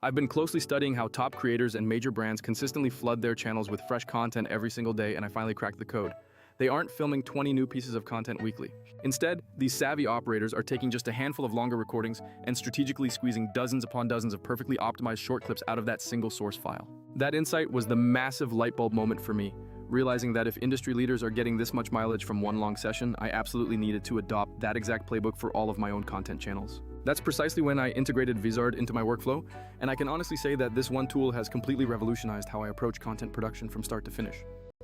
I've been closely studying how top creators and major brands consistently flood their channels with fresh content every single day, and I finally cracked the code. They aren't filming 20 new pieces of content weekly. Instead, these savvy operators are taking just a handful of longer recordings and strategically squeezing dozens upon dozens of perfectly optimized short clips out of that single source file. That insight was the massive light bulb moment for me, realizing that if industry leaders are getting this much mileage from one long session, I absolutely needed to adopt that exact playbook for all of my own content channels. That's precisely when I integrated Vizard into my workflow, and I can honestly say that this one tool has completely revolutionized how I approach content production from start to finish.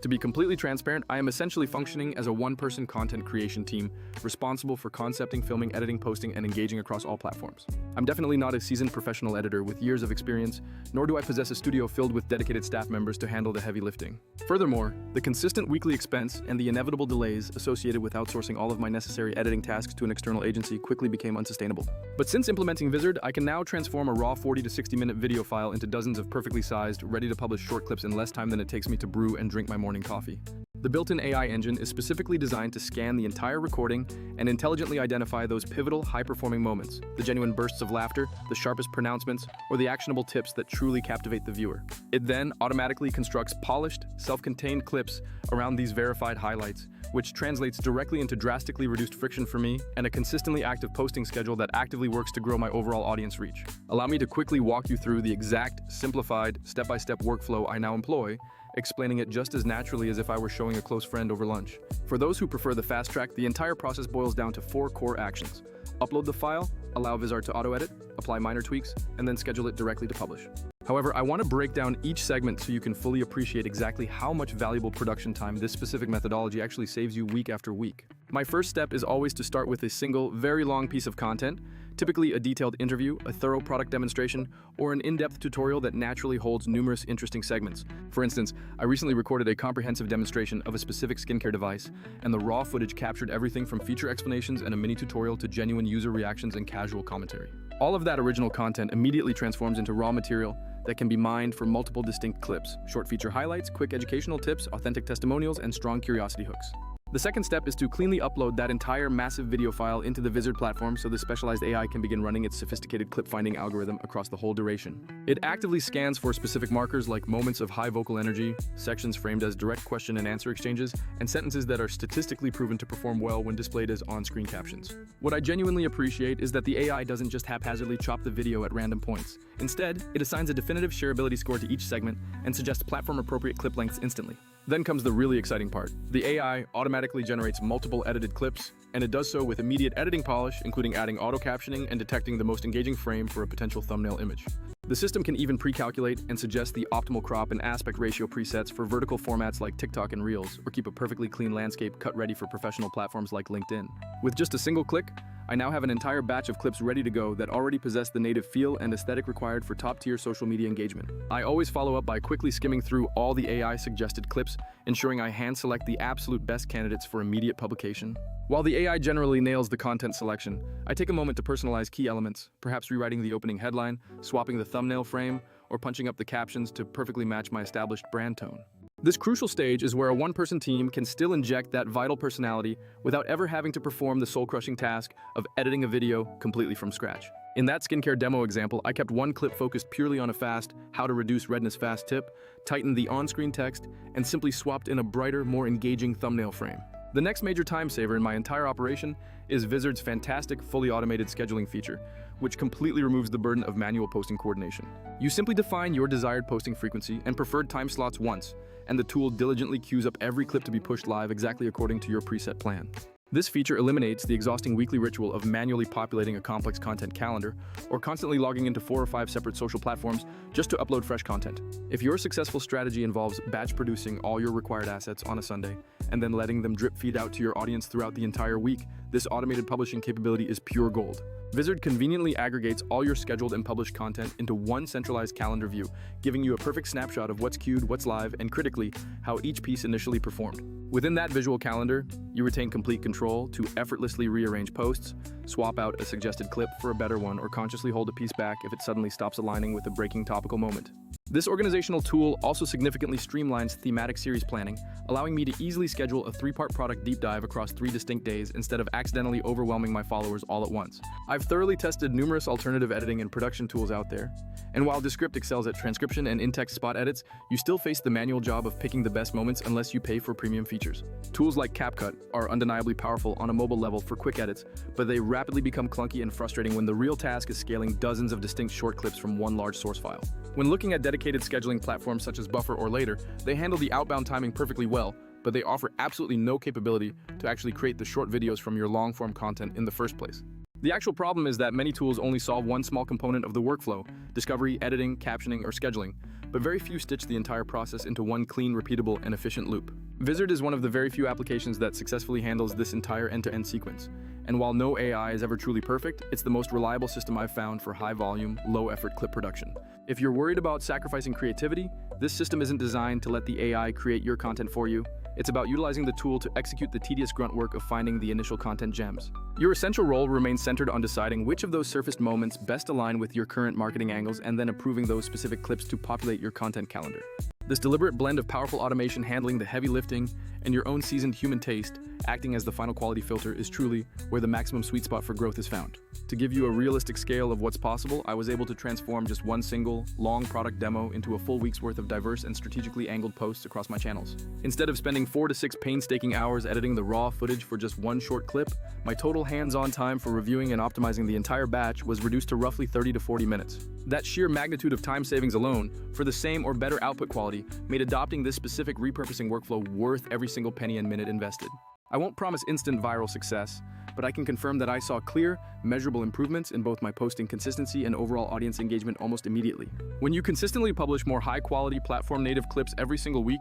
To be completely transparent, I am essentially functioning as a one-person content creation team responsible for concepting, filming, editing, posting, and engaging across all platforms. I'm definitely not a seasoned professional editor with years of experience, nor do I possess a studio filled with dedicated staff members to handle the heavy lifting. Furthermore, the consistent weekly expense and the inevitable delays associated with outsourcing all of my necessary editing tasks to an external agency quickly became unsustainable. But since implementing Vizard, I can now transform a raw 40 to 60-minute video file into dozens of perfectly sized, ready-to-publish short clips in less time than it takes me to brew and drink my morning coffee. The built-in AI engine is specifically designed to scan the entire recording and intelligently identify those pivotal, high-performing moments, the genuine bursts of laughter, the sharpest pronouncements, or the actionable tips that truly captivate the viewer. It then automatically constructs polished, self-contained clips around these verified highlights, which translates directly into drastically reduced friction for me and a consistently active posting schedule that actively works to grow my overall audience reach. Allow me to quickly walk you through the exact, simplified, step-by-step workflow I now employ, explaining it just as naturally as if I were showing a close friend over lunch. For those who prefer the fast track, the entire process boils down to 4 core actions. Upload the file, allow Vizard to auto-edit, apply minor tweaks, and then schedule it directly to publish. However, I want to break down each segment so you can fully appreciate exactly how much valuable production time this specific methodology actually saves you week after week. My first step is always to start with a single, very long piece of content, typically a detailed interview, a thorough product demonstration, or an in-depth tutorial that naturally holds numerous interesting segments. For instance, I recently recorded a comprehensive demonstration of a specific skincare device, and the raw footage captured everything from feature explanations and a mini tutorial to genuine user reactions and casual commentary. All of that original content immediately transforms into raw material that can be mined for multiple distinct clips, short feature highlights, quick educational tips, authentic testimonials, and strong curiosity hooks. The second step is to cleanly upload that entire massive video file into the Vizard platform so the specialized AI can begin running its sophisticated clip-finding algorithm across the whole duration. It actively scans for specific markers like moments of high vocal energy, sections framed as direct question and answer exchanges, and sentences that are statistically proven to perform well when displayed as on-screen captions. What I genuinely appreciate is that the AI doesn't just haphazardly chop the video at random points. Instead, it assigns a definitive shareability score to each segment and suggests platform-appropriate clip lengths instantly. Then comes the really exciting part. The AI automatically generates multiple edited clips, and it does so with immediate editing polish, including adding auto-captioning and detecting the most engaging frame for a potential thumbnail image. The system can even pre-calculate and suggest the optimal crop and aspect ratio presets for vertical formats like TikTok and Reels, or keep a perfectly clean landscape cut ready for professional platforms like LinkedIn. With just a single click, I now have an entire batch of clips ready to go that already possess the native feel and aesthetic required for top-tier social media engagement. I always follow up by quickly skimming through all the AI-suggested clips, ensuring I hand-select the absolute best candidates for immediate publication. While the AI generally nails the content selection, I take a moment to personalize key elements, perhaps rewriting the opening headline, swapping the thumbnail frame, or punching up the captions to perfectly match my established brand tone. This crucial stage is where a one-person team can still inject that vital personality without ever having to perform the soul-crushing task of editing a video completely from scratch. In that skincare demo example, I kept one clip focused purely on a fast, how to reduce redness fast tip, tightened the on-screen text, and simply swapped in a brighter, more engaging thumbnail frame. The next major time saver in my entire operation is Vizard's fantastic, fully automated scheduling feature, which completely removes the burden of manual posting coordination. You simply define your desired posting frequency and preferred time slots once, and the tool diligently queues up every clip to be pushed live exactly according to your preset plan. This feature eliminates the exhausting weekly ritual of manually populating a complex content calendar or constantly logging into 4 or 5 separate social platforms just to upload fresh content. If your successful strategy involves batch producing all your required assets on a Sunday and then letting them drip feed out to your audience throughout the entire week, this automated publishing capability is pure gold. Vizard conveniently aggregates all your scheduled and published content into one centralized calendar view, giving you a perfect snapshot of what's queued, what's live, and critically, how each piece initially performed. Within that visual calendar, you retain complete control to effortlessly rearrange posts, swap out a suggested clip for a better one, or consciously hold a piece back if it suddenly stops aligning with a breaking topical moment. This organizational tool also significantly streamlines thematic series planning, allowing me to easily schedule a 3-part product deep dive across 3 distinct days instead of accidentally overwhelming my followers all at once. I've thoroughly tested numerous alternative editing and production tools out there, and while Descript excels at transcription and in-text spot edits, you still face the manual job of picking the best moments unless you pay for premium features. Tools like CapCut are undeniably powerful on a mobile level for quick edits, but they rapidly become clunky and frustrating when the real task is scaling dozens of distinct short clips from one large source file. When looking at dedicated scheduling platforms such as Buffer or Later, they handle the outbound timing perfectly well, but they offer absolutely no capability to actually create the short videos from your long-form content in the first place. The actual problem is that many tools only solve one small component of the workflow: discovery, editing, captioning, or scheduling, but very few stitch the entire process into one clean, repeatable, and efficient loop. Vizard is one of the very few applications that successfully handles this entire end-to-end sequence. And while no AI is ever truly perfect, it's the most reliable system I've found for high-volume, low-effort clip production. If you're worried about sacrificing creativity, this system isn't designed to let the AI create your content for you. It's about utilizing the tool to execute the tedious grunt work of finding the initial content gems. Your essential role remains centered on deciding which of those surfaced moments best align with your current marketing angles and then approving those specific clips to populate your content calendar. This deliberate blend of powerful automation handling the heavy lifting and your own seasoned human taste acting as the final quality filter is truly where the maximum sweet spot for growth is found. To give you a realistic scale of what's possible, I was able to transform just one single, long product demo into a full week's worth of diverse and strategically angled posts across my channels. Instead of spending 4 to 6 painstaking hours editing the raw footage for just one short clip, my total hands-on time for reviewing and optimizing the entire batch was reduced to roughly 30 to 40 minutes. That sheer magnitude of time savings alone, for the same or better output quality, made adopting this specific repurposing workflow worth every single penny and minute invested. I won't promise instant viral success, but I can confirm that I saw clear, measurable improvements in both my posting consistency and overall audience engagement almost immediately. When you consistently publish more high-quality platform-native clips every single week,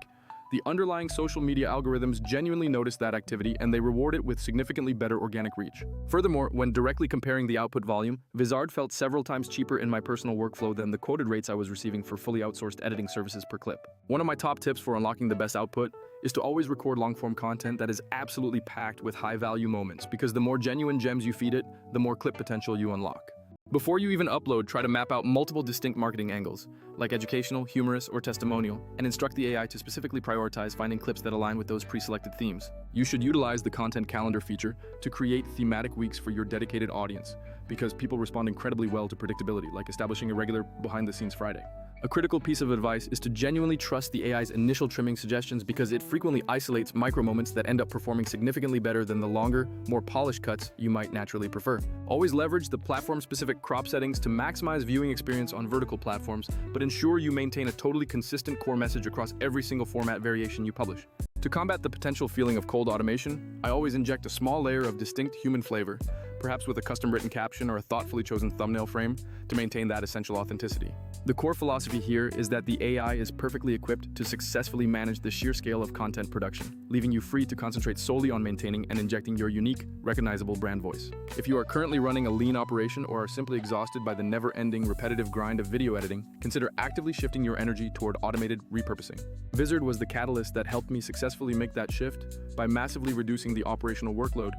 the underlying social media algorithms genuinely notice that activity and they reward it with significantly better organic reach. Furthermore, when directly comparing the output volume, Vizard felt several times cheaper in my personal workflow than the quoted rates I was receiving for fully outsourced editing services per clip. One of my top tips for unlocking the best output is to always record long-form content that is absolutely packed with high-value moments, because the more genuine gems you feed it, the more clip potential you unlock. Before you even upload, try to map out multiple distinct marketing angles, like educational, humorous, or testimonial, and instruct the AI to specifically prioritize finding clips that align with those pre-selected themes. You should utilize the content calendar feature to create thematic weeks for your dedicated audience, because people respond incredibly well to predictability, like establishing a regular behind-the-scenes Friday. A critical piece of advice is to genuinely trust the AI's initial trimming suggestions, because it frequently isolates micro moments that end up performing significantly better than the longer, more polished cuts you might naturally prefer. Always leverage the platform-specific crop settings to maximize viewing experience on vertical platforms, but ensure you maintain a totally consistent core message across every single format variation you publish. To combat the potential feeling of cold automation, I always inject a small layer of distinct human flavor, perhaps with a custom-written caption or a thoughtfully chosen thumbnail frame, to maintain that essential authenticity. The core philosophy here is that the AI is perfectly equipped to successfully manage the sheer scale of content production, leaving you free to concentrate solely on maintaining and injecting your unique, recognizable brand voice. If you are currently running a lean operation or are simply exhausted by the never-ending repetitive grind of video editing, consider actively shifting your energy toward automated repurposing. Vizard was the catalyst that helped me successfully make that shift by massively reducing the operational workload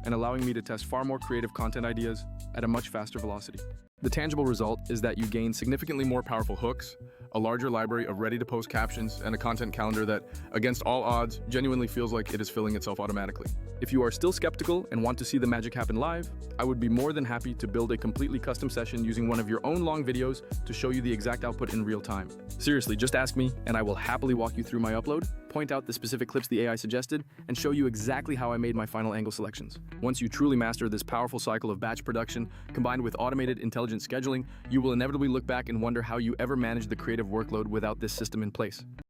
and allowing me to test far more creative content ideas at a much faster velocity. The tangible result is that you gain significantly more powerful hooks, a larger library of ready-to-post captions, and a content calendar that, against all odds, genuinely feels like it is filling itself automatically. If you are still skeptical and want to see the magic happen live, I would be more than happy to build a completely custom session using one of your own long videos to show you the exact output in real time. Seriously, just ask me, and I will happily walk you through my upload, point out the specific clips the AI suggested, and show you exactly how I made my final angle selections. Once you truly master this powerful cycle of batch production, combined with automated intelligent scheduling, you will inevitably look back and wonder how you ever managed the creative workload without this system in place.